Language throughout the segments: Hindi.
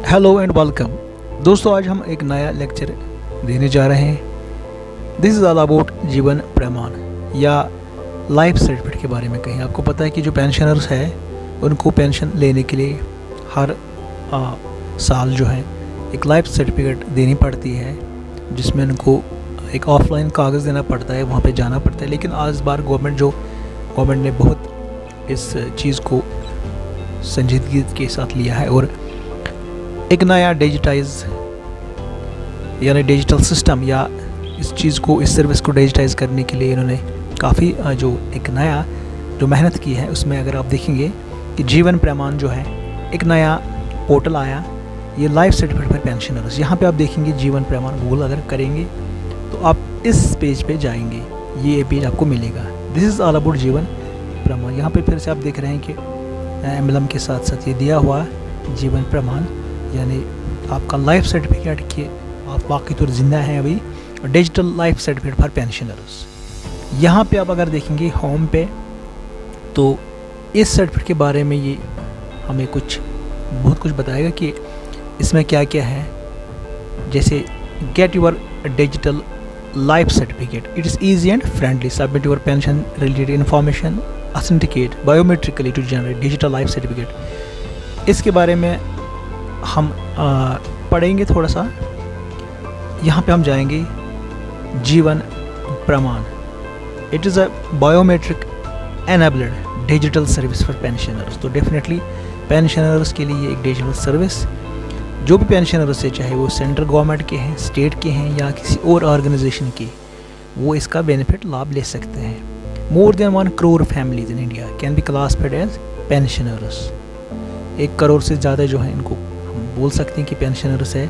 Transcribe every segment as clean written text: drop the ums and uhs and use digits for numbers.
Hello and welcome. दोस्तों, आज हम एक नया लेक्चर देने जा रहे हैं। दिस इज़ ऑल अबाउट जीवन प्रमाण या लाइफ सर्टिफिकेट के बारे में कहें। आपको पता है कि जो पेंशनर्स हैं उनको पेंशन लेने के लिए हर साल जो है एक लाइफ सर्टिफिकेट देनी पड़ती है, जिसमें उनको एक ऑफलाइन कागज़ देना पड़ता है, वहाँ पे जाना पड़ता है। लेकिन आज बार गवर्नमेंट ने बहुत इस चीज़ को संजीदगी के साथ लिया है और एक नया यानी डिजिटल सिस्टम या इस सर्विस को डिजिटाइज करने के लिए इन्होंने काफ़ी जो एक नया जो मेहनत की है, उसमें अगर आप देखेंगे कि जीवन प्रमाण जो है एक नया पोर्टल आया, ये लाइफ सर्टिफिकेट फॉर पेंशनर्स। यहाँ पे आप देखेंगे जीवन प्रमाण गूगल अगर करेंगे तो आप इस पेज पे जाएंगे, ये पेज आपको मिलेगा। दिस इज़ ऑल अबाउट जीवन प्रमाण। यहाँ पे फिर से आप देख रहे हैं कि एम्बलम के साथ साथ ये दिया हुआ जीवन प्रमाण, यानी आपका लाइफ सर्टिफिकेट के आप बाकी तो जिंदा हैं अभी, digital life certificate for pensioners. यहाँ पे आप अगर देखेंगे होम पे, तो इस सर्टिफिकेट के बारे में ये हमें बहुत कुछ बताएगा कि इसमें क्या क्या है। जैसे get your digital life certificate, it is easy and friendly, submit your pension related information, authenticate biometrically to generate digital life certificate. इसके बारे में हम पढ़ेंगे थोड़ा सा। यहाँ पे हम जाएंगे जीवन प्रमाण। It is a biometric enabled digital service for pensioners. तो डेफिनेटली पेंशनर्स के लिए एक डिजिटल सर्विस, जो भी पेंशनर्स है, चाहे वो सेंट्रल गवर्नमेंट के हैं, स्टेट के हैं या किसी और ऑर्गेनाइजेशन के, वो इसका बेनिफिट लाभ ले सकते हैं। More than 1 crore families in India can be classified as pensioners. 1 crore से ज़्यादा जो है इनको बोल सकते हैं कि पेंशनर्स है।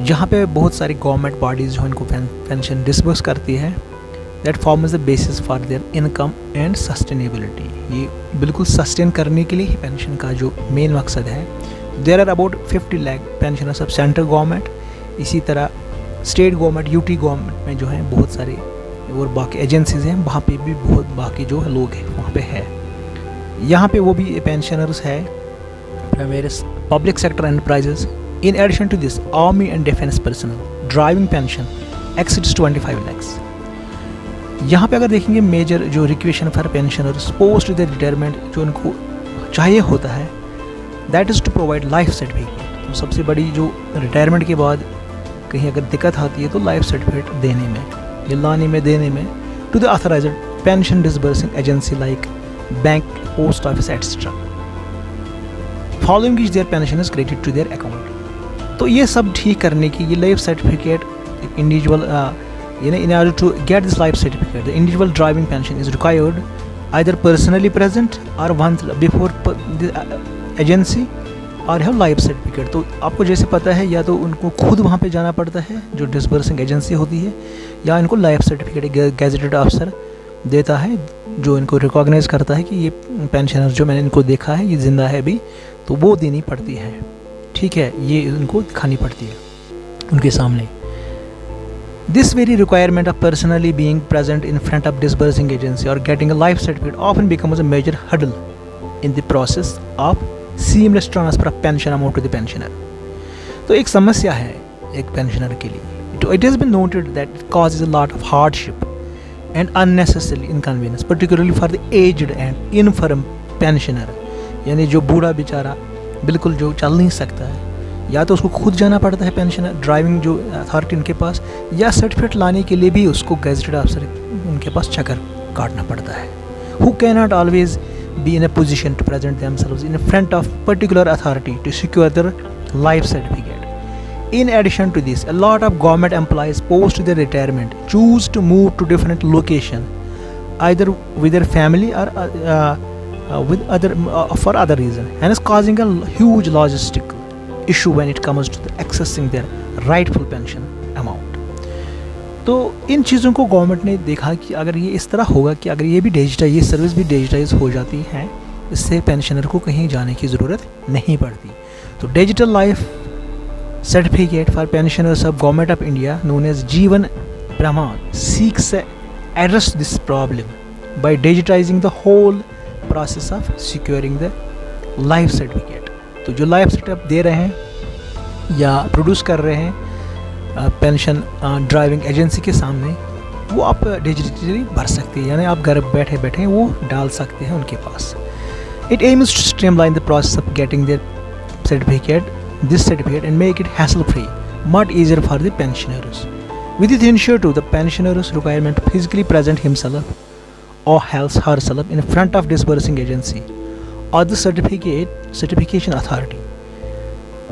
जहाँ पे बहुत सारी गवर्नमेंट बॉडीज़ जो इनको पेंशन डिस्बर्स करती है, that form is the basis for their income and sustainability. ये बिल्कुल सस्टेन करने के लिए ही पेंशन का जो मेन मकसद है। There are about 50 lakh pensioners of central government. इसी तरह स्टेट गवर्नमेंट, यूटी गवर्नमेंट में जो है बहुत सारे और बाकी एजेंसीज़ हैं, वहाँ पे भी बहुत बाकी जो लोग हैं वहाँ पे है। यहाँ पे वो भी पेंशनर्स है various public sector enterprises. In addition to this, army and defense personnel driving pension exceeds 25 lakhs. यहाँ पे अगर देखेंगे मेजर जो requisition for pensioners post the retirement जो उनको चाहिए होता है, that is to provide life certificate. तो सबसे बड़ी जो रिटायरमेंट के बाद कहीं अगर दिक्कत आती है तो लाइफ सर्टिफिकेट देने में या लाने में देने में, to the authorised pension disbursing agency like bank, post office etcetera, following is their pension is credit to their account. तो ये सब ठीक करने की ये life certificate individual in order to get this life certificate, the individual driving pension is required either personally present or once before the agency or have life certificate। तो आपको जैसे पता है, या तो उनको खुद वहाँ पे जाना पड़ता है जो डिसबर्सिंग एजेंसी होती है, या इनको लाइफ सर्टिफिकेट गैजेटेड अफसर देता है जो इनको रिकॉग्नाइज करता है कि ये पेंशनर जो मैंने इनको देखा है ये ज़िंदा है अभी, तो वो देनी पड़ती है। ठीक है, ये इनको दिखानी पड़ती है उनके सामने। This very requirement of personally being present in front of disbursing agency और getting a life certificate often becomes a major hurdle in the process of seamless transfer of pension amount to the pensioner. तो एक समस्या है एक पेंशनर के लिए। It has been noted that it causes a lot of hardship and unnecessary inconvenience, particularly for the aged and infirm pensioner। यानी जो बूढ़ा बेचारा बिल्कुल जो चल नहीं सकता है, या तो उसको खुद जाना पड़ता है पेंशनर ड्राइविंग जो अथॉरिटी उनके पास, या सर्टिफिकेट लाने के लिए भी उसको गैजेटेड अफसर उनके पास चक्कर काटना पड़ता है। who cannot always be in a position to present themselves in front of particular authority to secure their life certificate। In addition to this, a lot of government employees post their retirement choose to move to different location, either with their family or for other reason, and is causing a huge logistic issue when it comes to accessing their rightful pension amount। तो इन चीज़ों को गवर्नमेंट ने देखा कि अगर ये इस तरह होगा कि अगर ये सर्विस भी डिजिटाइज हो जाती है, इससे पेंशनर को कहीं जाने की ज़रूरत नहीं पड़ती। तो digital life certificate for pensioners of Government of India known as Jeevan Praman seeks to address this problem by digitizing the whole process of securing the life certificate। तो जो लाइफ सेटअप दे रहे हैं या प्रोड्यूस कर रहे हैं पेंशन ड्राइविंग एजेंसी के सामने, वो आप डिजिटली भर सकते हैं, यानी आप घर बैठे बैठे वो डाल सकते हैं उनके पास। It aims to streamline the process of getting this certificate and make it hassle free, much easier for the pensioners. With it ensure to the pensioners requirement to physically present himself or herself in front of disbursing agency or the certification authority.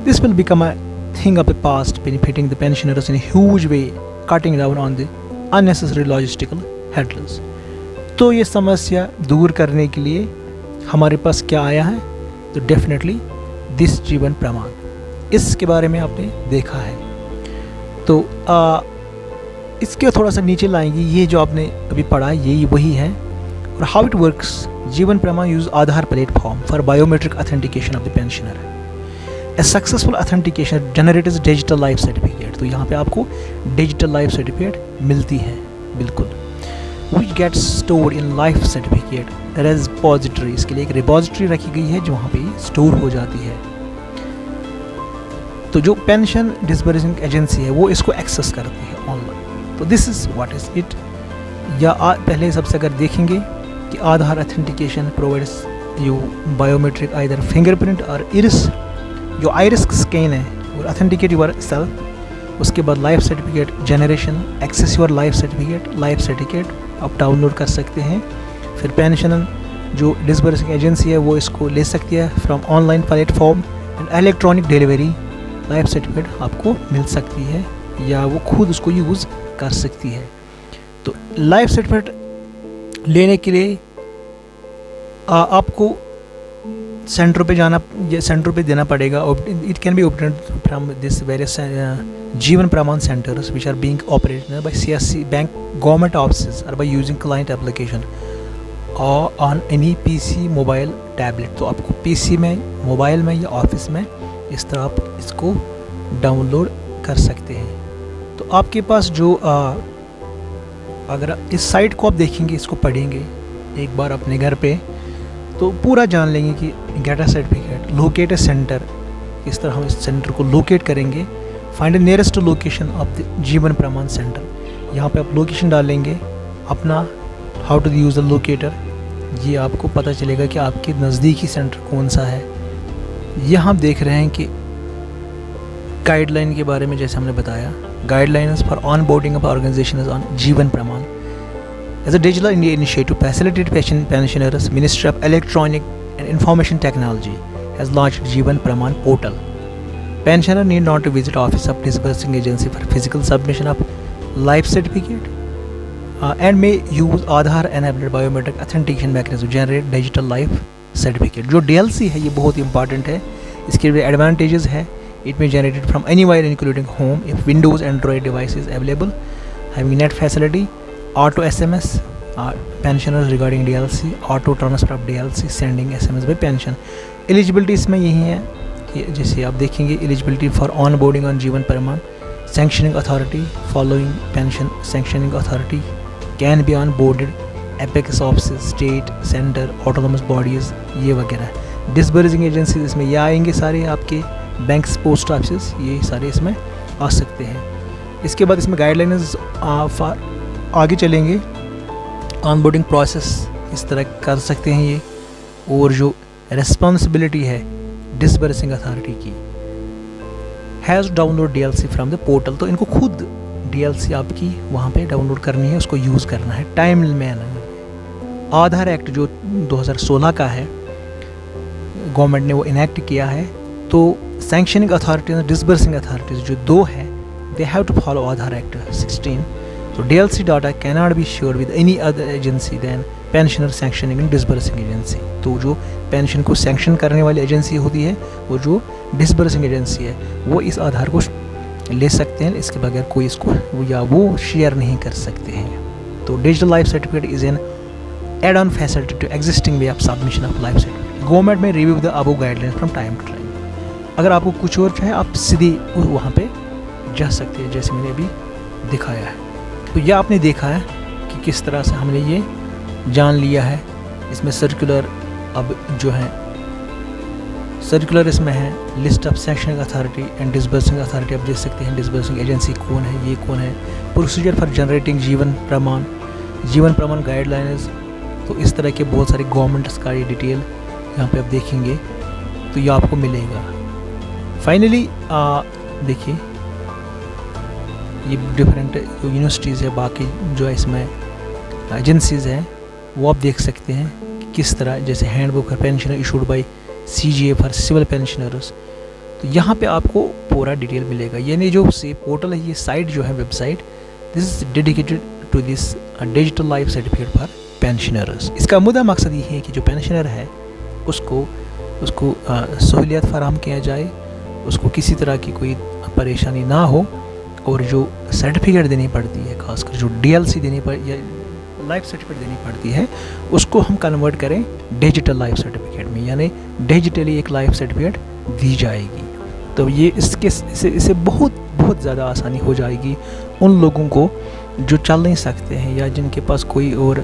This will become a thing of the past, benefiting the pensioners in a huge way, cutting down on the unnecessary logistical hurdles. तो ये समस्या दूर करने के लिए हमारे पास क्या आया है, तो डेफिनेटली दिस जीवन प्रमाण, इसके बारे में आपने देखा है। तो इसके थोड़ा सा नीचे लाएंगे, ये जो आपने अभी पढ़ा यही वही है। और हाउ इट वर्क्स, जीवन प्रमाण use Aadhaar platform for biometric authentication of the pensioner. A successful authentication generates digital life certificate. तो यहाँ पे आपको डिजिटल लाइफ सर्टिफिकेट मिलती है, बिल्कुल, which gets stored in life certificate repository. इसके लिए एक रिपोजिटरी रखी गई है जो वहाँ पे स्टोर हो जाती है। तो जो पेंशन डिस्बर्सिंग एजेंसी है वो इसको एक्सेस करती है ऑनलाइन। तो this is what is it. या पहले सबसे अगर देखेंगे कि Aadhaar authentication provides you biometric either fingerprint और इरिस, जो आइरिस स्कैन है और ऑथेंटिकेट यूर सेल्फ। उसके बाद life certificate generation, access your life certificate आप डाउनलोड कर सकते हैं। फिर पेंशन जो डिस्बर्सिंग एजेंसी है वो इसको ले सकती है from online platform and electronic delivery. Life certificate आपको मिल सकती है या वो खुद उसको यूज़ कर सकती है। तो लाइफ सर्टिफिकेट लेने के लिए आपको सेंटर पे जाना, सेंटर पे देना पड़ेगा। It can be obtained from this various Jeevan Pramaan centres which are being operated by CSC bank government offices और बाय यूजिंग क्लाइंट एप्लीकेशन और on any PC mobile tablet. तो आपको PC में, मोबाइल में या ऑफिस में इस तरह आप इसको डाउनलोड कर सकते हैं। तो आपके पास जो अगर इस साइट को आप देखेंगे, इसको पढ़ेंगे एक बार अपने घर पे, तो पूरा जान लेंगे कि get a certificate, locate a centre, किस तरह हम इस सेंटर को लोकेट करेंगे। Find the nearest location of the Jeevan Pramaan centre. यहाँ पे आप लोकेशन डालेंगे अपना, how to use the locator, ये आपको पता चलेगा कि आपके नज़दीकी सेंटर कौन सा है। यहाँ आप देख रहे हैं कि गाइडलाइन के बारे में जैसे हमने बताया, guidelines for on boarding of organisation on Jeevan Pramaan. As a digital India initiative facilitate pensioners, ministry of electronic and information technology has launched Jeevan Pramaan portal. Pensioner need not to visit office of disbursing agency for physical submission of life certificate and may use Aadhaar enabled biometric authentication mechanism to generate digital life certificate। जो DLC है ये बहुत इंपॉर्टेंट है, इसके लिए एडवांटेजेस है। It may generated from anywhere including home if Windows Android device is available, having net facility, auto SMS pensioners regarding DLC, auto transfer of DLC, sending SMS by pension। Eligibility इसमें यही है कि जैसे आप देखेंगे, eligibility for on boarding on Jeevan प्रमाण, sanctioning authority following pension sanctioning authority can be on boarded, apex office, state, centre, autonomous bodies, ये वगैरह। डिस्बर्सिंग एजेंसीज इसमें ये आएंगे सारे, आपके बैंक्स, पोस्ट ऑफिस, ये सारे इसमें आ सकते हैं। इसके बाद इसमें गाइडलाइंस आगे चलेंगे, ऑन बोर्डिंग प्रोसेस इस तरह कर सकते हैं ये, और जो रिस्पॉन्सिबिलिटी है डिस्बर्सिंग अथॉरिटी की, has download DLC from the portal. तो इनको खुद DLC आपकी वहाँ पे डाउनलोड करनी है, उसको यूज़ करना है टाइम मैनर। आधार एक्ट जो 2016 का है, गवर्नमेंट ने वो इनेक्ट किया है। तो सैंक्शनिंग अथॉरिटीज और डिस्बर्सिंग अथॉरिटीज़ जो दो है, they have to follow Aadhaar act 16। तो DLC data can not be shared with any other agency than pensioner sanctioning and disbursing agency. तो जो पेंशन को सैंक्शन करने वाली एजेंसी होती है, वो जो डिस्बर्सिंग एजेंसी है, वो इस आधार को ले सकते हैं, इसके बगैर कोई इसको या वो शेयर नहीं कर सकते हैं। तो digital life certificate is an add on facility to existing way of submission of life certificate. Government में review the above guideline from time to time. अगर आपको कुछ और चाहे आप सीधे वहाँ पे जा सकते हैं, जैसे मैंने अभी दिखाया है। तो यह आपने देखा है कि किस तरह से हमने ये जान लिया है। इसमें सर्कुलर अब जो है सर्कुलर इसमें है, list of sectioning authority and disbursing authority आप देख सकते हैं, डिसबर्सिंग एजेंसी कौन है, ये कौन है, प्रोसीजर फॉर जनरेटिंग जीवन प्रमाण गाइडलाइंस। तो इस तरह के बहुत सारे गवर्नमेंट्स का ये डिटेल यहाँ पे आप देखेंगे तो ये आपको मिलेगा। फाइनली देखिए ये डिफरेंट जो यूनिवर्सिटीज़ है, बाकी जो है इसमें एजेंसीज़ हैं वो आप देख सकते हैं कि किस तरह, जैसे handbook for pensioner issued by CGA for civil pensioners. तो यहाँ पे आपको पूरा डिटेल मिलेगा। यानी जो से पोर्टल है, ये साइट जो है website, this is dedicated to this digital life certificate for pensioners. इसका मुद्दा मकसद ये है कि जो पेंशनर है उसको सहूलियत फराहम किया जाए, उसको किसी तरह की कोई परेशानी ना हो, और जो सर्टिफिकेट देनी पड़ती है, खासकर जो DLC देनी या लाइफ सर्टिफिकेट देनी पड़ती है, उसको हम कन्वर्ट करें डिजिटल लाइफ सर्टिफिकेट में, यानी डिजिटली एक लाइफ सर्टिफिकेट दी जाएगी। तो ये इससे बहुत ज़्यादा आसानी हो जाएगी उन लोगों को जो चल नहीं सकते हैं, या जिनके पास कोई और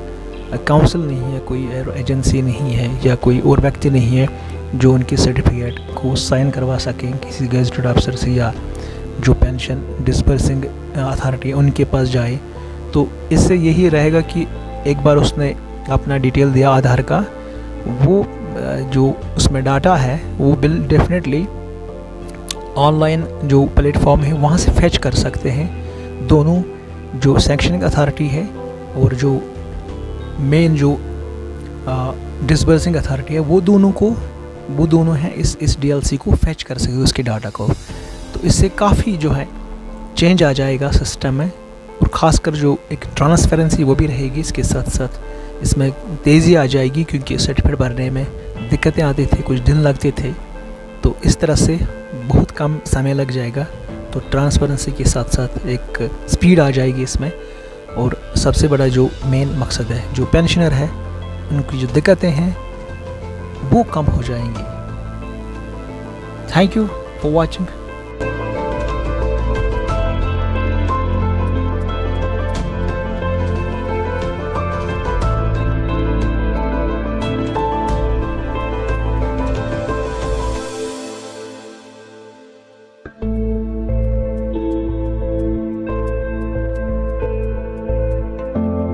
काउंसिल नहीं है, कोई और एजेंसी नहीं है, या कोई और व्यक्ति नहीं है जो उनके सर्टिफिकेट को साइन करवा सकें किसी गेजेटेड अफसर से, या जो पेंशन डिसबर्सिंग अथॉरिटी है उनके पास जाए। तो इससे यही रहेगा कि एक बार उसने अपना डिटेल दिया आधार का, वो जो उसमें डाटा है वो डेफिनेटली ऑनलाइन जो प्लेटफॉर्म है वहाँ से फेच कर सकते हैं। दोनों जो सेक्शनिंग अथॉरिटी है और जो मेन जो डिसबर्सिंग अथॉरिटी है, वो दोनों हैं इस DLC को फेच कर सके उसके डाटा को। तो इससे काफ़ी जो है चेंज आ जाएगा सिस्टम में, और ख़ासकर जो एक ट्रांसपेरेंसी वो भी रहेगी। इसके साथ साथ इसमें तेज़ी आ जाएगी, क्योंकि सर्टिफिकेट भरने में दिक्कतें आती थी, कुछ दिन लगते थे, तो इस तरह से बहुत कम समय लग जाएगा। तो ट्रांसपेरेंसी के साथ साथ एक स्पीड आ जाएगी इसमें, और सबसे बड़ा जो मेन मकसद है, जो पेंशनर है उनकी जो दिक्कतें हैं वो कम हो जाएंगी। Thank you for watching.